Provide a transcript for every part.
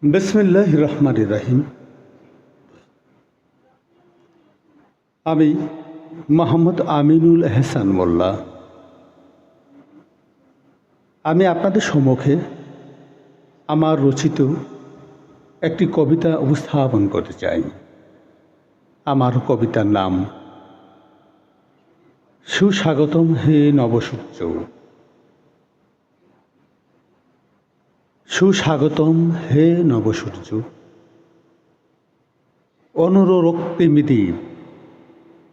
বিসমিল্লাহির রহমানির রহিম। আমি মোহাম্মদ আমিনুল এহসান মোল্লা। আমি আপনাদের সম্মুখে আমার রচিত একটি কবিতা উপস্থাপন করতে চাই। আমার কবিতার নাম সুস্বাগতম হে নবসূর্য। সুস্বাগতম হে নবসূর্য, অনুরক্তিম দ্বীপ,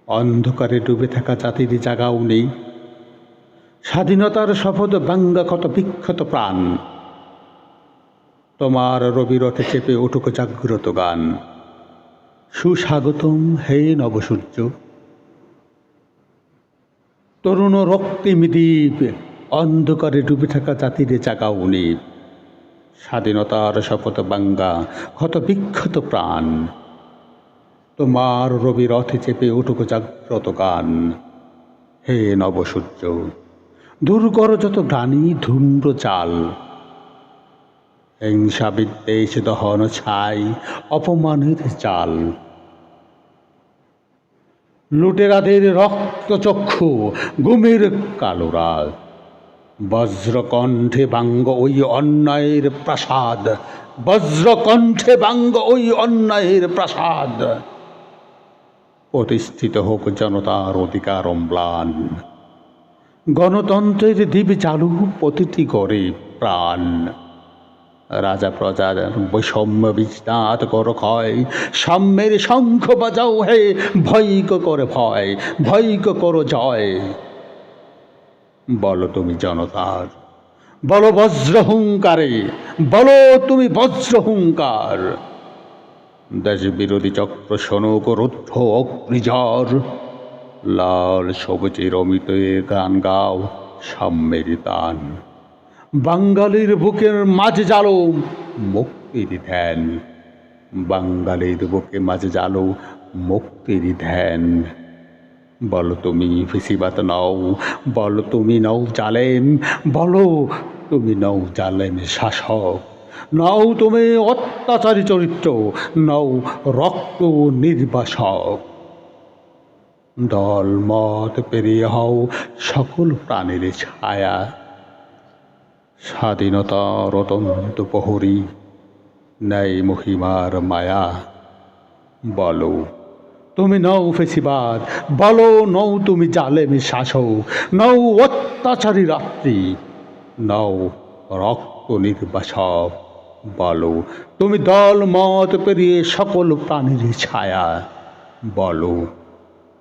অন্ধকারে ডুবে থাকা জাতির জাগাও নেই। স্বাধীনতার শপথ বাঙ্গা ক্ষত বিক্ষত প্রাণ, তোমার রবিরথে চেপে উঠুক জাগ্রত গান। সুস্বাগতম হে নবসূর্য, তরুণ রক্তিম দ্বীপ, অন্ধকারে ডুবে থাকা জাতির জাগাও নেই। স্বাধীনতার শপথ বাঙ্গা ক্ষত বিক্ষত প্রাণ, তোমার রবিরথে চেপে উঠুক জাগ্রত গান। হে নবসূর্য, দূর কর যত গ্লানি ধূম্র চাল, হিংসা বিদ্বেষ দহন ছাই অপমানের চাল। লুটেরাদের রক্তচক্ষু গুমের কালো রাত, বজ্রকণ্ঠে বাঙ্গ ওই অন্যায়ের প্রাসাদ, বজ্রকণ্ঠে বাঙ্গ ওই অন্যায়ের প্রাসাদ। প্রতিষ্ঠিত হোক জনতার অধিকার অম্লান, গণতন্ত্রের দ্বীপ চালু প্রতিটি ঘরে প্রাণ। রাজা প্রজার বৈষম্য বিস্তার কর ক্ষয়, সাম্যের শঙ্খ বাজাও হে ভয়ক করে ভয়, ভয়ক করো জয়। বলো তুমি জনতার, বলো বজ্র হুঙ্কারে, বলো তুমি বজ্র হুঙ্কার। দেশ বিরোধী চক্র শোনক রুদ্ধ অগ্নিঝড়, লাল সবুজের অমিতে গান গাও সাম্যের তান। বাঙালির বুকের মাঝে জালো মুক্তির ধ্যান, বাঙালির বুকে মাঝে জালো মুক্তির ধ্যান। বলো তুমি ফেসিবাদ নও, বলো তুমি নও জালেম, বলো তুমি নও জালেম শাসক, নও তুমি অত্যাচারী চরিত্র, নও রক্ত নির্বাসক। দল মত পেরিয়ে হও সকল প্রাণের ছায়া, স্বাধীনতার অতন্ত প্রহরী ন্যায় মহিমার মায়া। বলো তুমি নও ফেসিবাদ, বলো নও তুমি জালেম শাসক, নও অত্যাচারী রাত্রি, নও রক্ত নির্বাসক। বলো তুমি দল মত পেরিয়ে সকল প্রাণীর ছায়া, বলো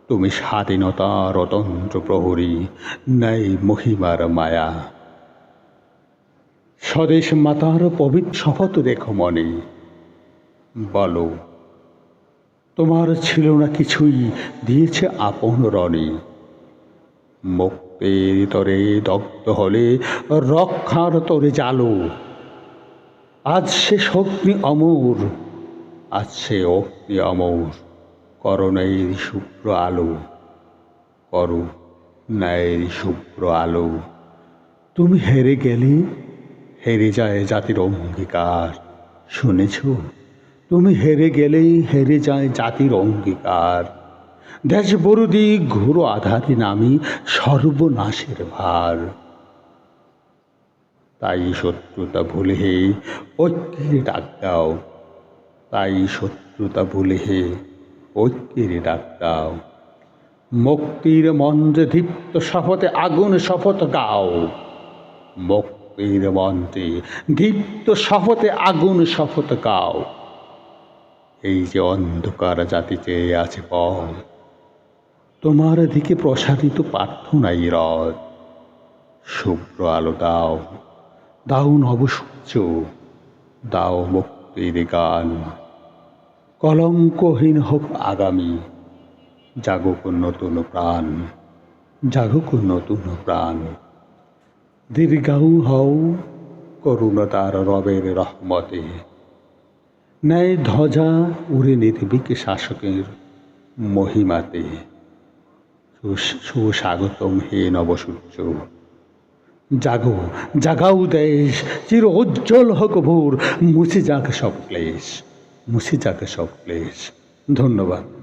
তুমি স্বাধীনতার অতন্ত্র প্রহরী ন্যায় মহিমার মায়া। স্বদেশ মাতার পবিত্র শপথ রেখো মনে, বলো তোমার ছিল না কিছুই, দিয়েছে আপন রণে। মুক্তির তরে দগ্ধ হলে রক্ষার তরে জালো, আজ সে অগ্নি অমর, আজ সে অগ্নি অমর। করো ন্যায়ের শুভ্র আলো, করো ন্যায়ের শুভ্র আলো। তুমি হেরে গেলে হেরে যায় জাতির অঙ্গীকার, শুনেছ? তুমি হেরে গেলেই হেরে যায় জাতির অঙ্গীকার। দেশ বরুদি ঘোর আধারে নামি সর্বনাশের ভার। তাই শত্রুতা ভুলে হে ঐক্যের ডাক দাও, তাই শত্রুতা ভুলে হে ঐক্যের ডাক দাও। মুক্তির মন্ত্রে দীপ্ত শপথে আগুন শপথ গাও, মুক্তির মন্ত্রে দীপ্ত শপথে আগুন শপথ গাও। এই যে অন্ধকার জাতি চেয়ে আছে পথ, তোমার দিকে প্রসারিত প্রার্থনাই রথ। শুভ্র আলো দাও, দাও নবসূর্য, দাও মুক্তির গান। কলঙ্কহীন হোক আগামী, জাগুক নতুন প্রাণ, জাগুক নতুন প্রাণ। দীর্ঘায়ু হও করুণতার রবের রহমতে, ন্যায় ধ্বজা উড়ে নির্ভীক শাসকের মহিমাতে। সুস্বাগতম হে নবসূর্য, জাগো, জাগাও দেশ, চির উজ্জ্বল হোক ভোর, মুছে যাক সব ক্লেশ, মুছে যাক সব ক্লেশ। ধন্যবাদ।